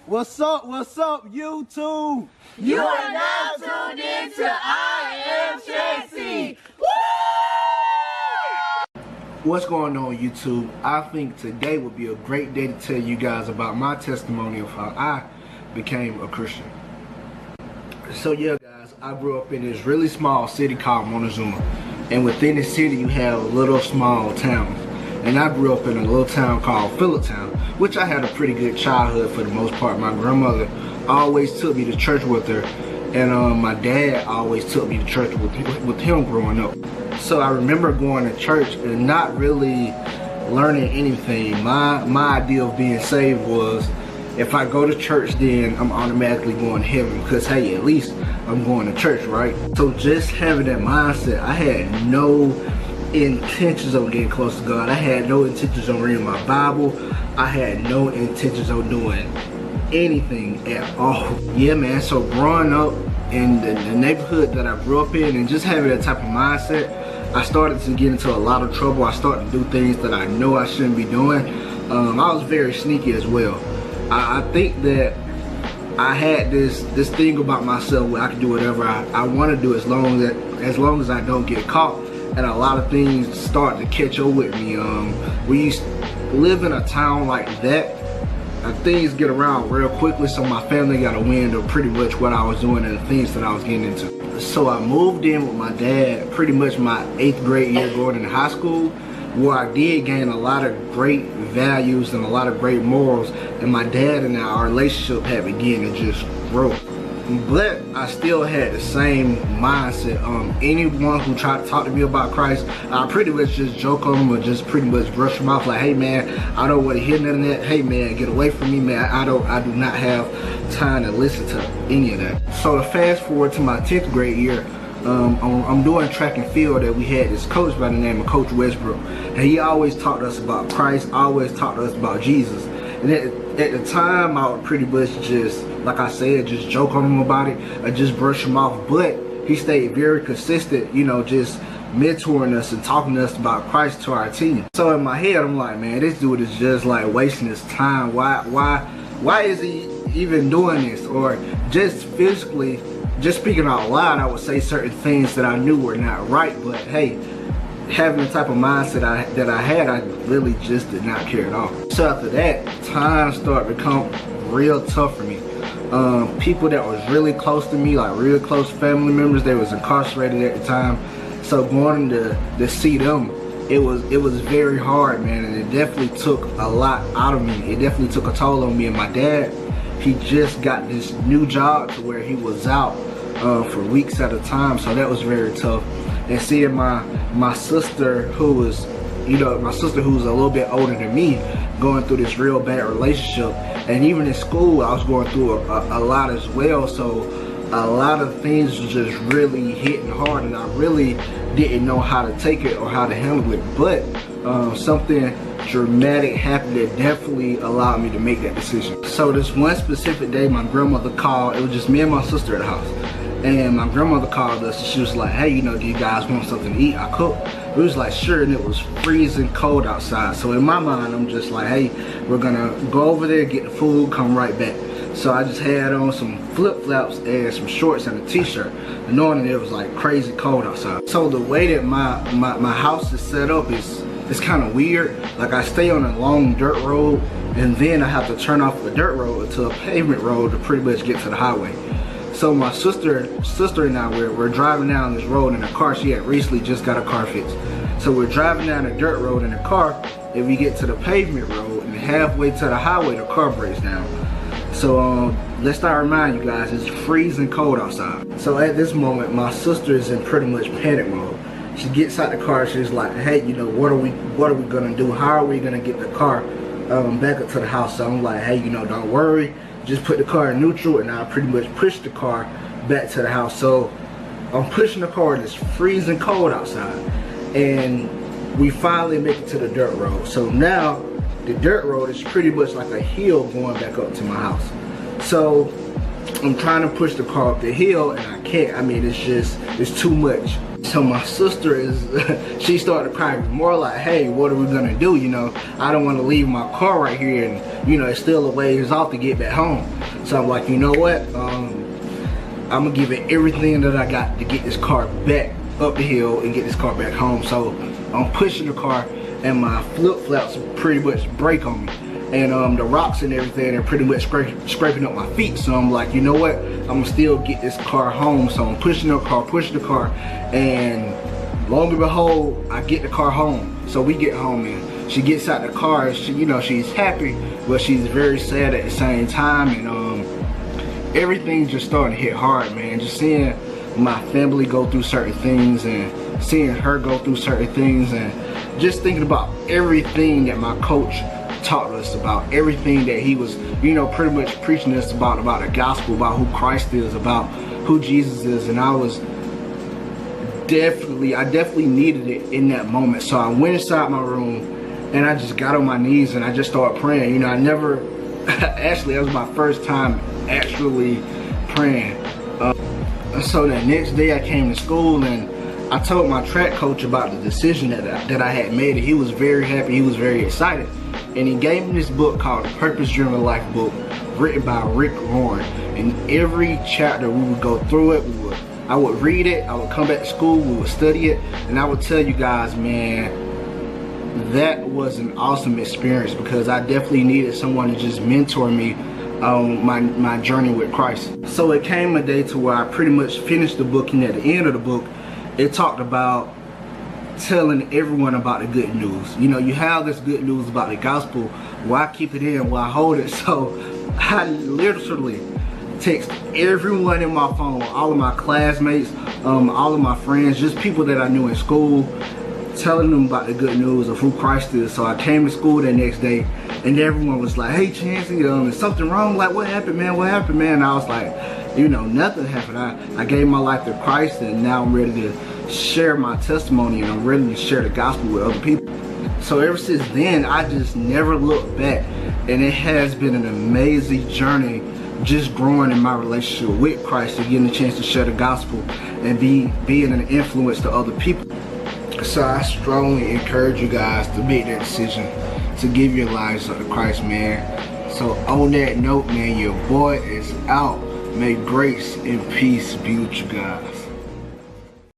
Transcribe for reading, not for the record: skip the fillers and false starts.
What's up, YouTube? You are now tuned into I Am Chelsea. What's going on, YouTube? I think today would be a great day to tell you guys about my testimony of how I became a Christian. So yeah, guys, I grew up in this really small city called Montezuma. And within the city, you have little small towns. And I grew up in a little town called Philliptown, which I had a pretty good childhood for the most part. My grandmother always took me to church with her, and my dad always took me to church with him growing up. So I remember going to church and not really learning anything. My idea of being saved was, if I go to church, then I'm automatically going to heaven because, hey, at least I'm going to church, right? So just having that mindset, I had no intentions of getting close to God. I had no intentions of reading my Bible. I had no intentions of doing anything at all. Yeah, man, so growing up in the neighborhood that I grew up in and just having that type of mindset, I started to get into a lot of trouble. I started to do things that I know I shouldn't be doing. I was very sneaky as well. I think that I had this thing about myself where I can do whatever I want to do as long as I don't get caught. And a lot of things start to catch up with me. We used to live in a town like that, things get around real quickly, so my family got a wind of pretty much what I was doing and the things that I was getting into. So I moved in with my dad pretty much my 8th grade year going into high school, where I did gain a lot of great values and a lot of great morals, and my dad and our relationship had begun to just grow. But I still had the same mindset. Anyone who tried to talk to me about Christ, I pretty much just joke on them or just pretty much brush them off like, hey man, I don't want to hear none of that. Hey man, get away from me, man. I do not have time to listen to any of that. So to fast forward to my 10th grade year, I'm doing track and field, that we had this coach by the name of Coach Westbrook. And he always taught us about Christ, always taught us about Jesus. And at the time, I would pretty much just, like I said, just joke on him about it, or just brush him off. But he stayed very consistent, you know, just mentoring us and talking to us about Christ to our team. So in my head, I'm like, man, this dude is just like wasting his time. Why is he even doing this? Or just physically, just speaking out loud, I would say certain things that I knew were not right. But hey, having the type of mindset that I had, I really just did not care at all. So after that, times started to become real tough for me. People that was really close to me, like real close family members, they was incarcerated at the time. So going to see them, it was very hard, man, and it definitely took a lot out of me. It definitely took a toll on me. And my dad, he just got this new job to where he was out for weeks at a time, so that was very tough. And seeing my sister, who was, you know, my sister who's a little bit older than me, going through this real bad relationship. And even in school, I was going through a lot as well. So a lot of things was just really hitting hard, and I really didn't know how to take it or how to handle it. But something dramatic happened that definitely allowed me to make that decision. So this one specific day, my grandmother called. It was just me and my sister at the house. And my grandmother called us and she was like, hey, you know, do you guys want something to eat? I cooked. We was like, sure, and it was freezing cold outside. So in my mind, I'm just like, hey, we're gonna go over there, get the food, come right back. So I just had on some flip-flops and some shorts and a t-shirt, knowing that it was like crazy cold outside. So the way that my house is set up is, it's kind of weird. Like I stay on a long dirt road, and then I have to turn off the dirt road to a pavement road to pretty much get to the highway. So my sister and I, we're driving down this road in a car. She had recently just got a car fixed. So we're driving down a dirt road in a car, and we get to the pavement road, and halfway to the highway, the car breaks down. So let's not remind you guys, it's freezing cold outside. So at this moment, my sister is in pretty much panic mode. She gets out the car, she's like, hey, you know, what are we gonna do? How are we gonna get the car back up to the house? So I'm like, hey, you know, don't worry. Just put the car in neutral, and I pretty much push the car back to the house. So I'm pushing the car, and it's freezing cold outside, and we finally make it to the dirt road. So now the dirt road is pretty much like a hill going back up to my house. So I'm trying to push the car up the hill, and I can't. I mean, it's too much. So my sister is, she started crying more like, hey, what are we gonna do? You know, I don't wanna leave my car right here and, you know, it's still a ways off to get back home. So I'm like, you know what? I'm gonna give it everything that I got to get this car back up the hill and get this car back home. So I'm pushing the car and my flip-flops pretty much break on me. And the rocks and everything are pretty much scraping up my feet. So I'm like, you know what? I'm gonna still get this car home. So I'm pushing the car, and lo and behold, I get the car home. So we get home and she gets out the car. She, you know, she's happy, but she's very sad at the same time. And everything's just starting to hit hard, man. Just seeing my family go through certain things and seeing her go through certain things, and just thinking about everything that my coach taught us about, everything that he was, you know, pretty much preaching us about the gospel, about who Christ is, about who Jesus is. And I definitely needed it in that moment. So I went inside my room and I just got on my knees and I just started praying. You know, I never, actually that was my first time actually praying. So that next day I came to school and I told my track coach about the decision that I had made, and he was very happy, he was very excited. And he gave me this book called The Purpose Driven Life book, written by Rick Warren. And every chapter we would go through it, I would read it, I would come back to school, we would study it, and I would tell you guys, man, that was an awesome experience, because I definitely needed someone to just mentor me on my journey with Christ. So it came a day to where I pretty much finished the book, and at the end of the book, it talked about telling everyone about the good news. You know, you have this good news about the gospel. Why keep it in? Why hold it? So I literally text everyone in my phone, all of my classmates, all of my friends, just people that I knew in school, telling them about the good news of who Christ is. So I came to school that next day and everyone was like, hey Chancey, is something wrong? Like, what happened, man? What happened, man? And I was like, you know, nothing happened. I gave my life to Christ, and now I'm ready to share my testimony, and I'm ready to share the gospel with other people. So ever since then, I just never looked back, and it has been an amazing journey, just growing in my relationship with Christ and getting a chance to share the gospel and being an influence to other people. So I strongly encourage you guys to make that decision to give your lives up to Christ, man. So on that note, man, your boy is out. May grace and peace be with you guys.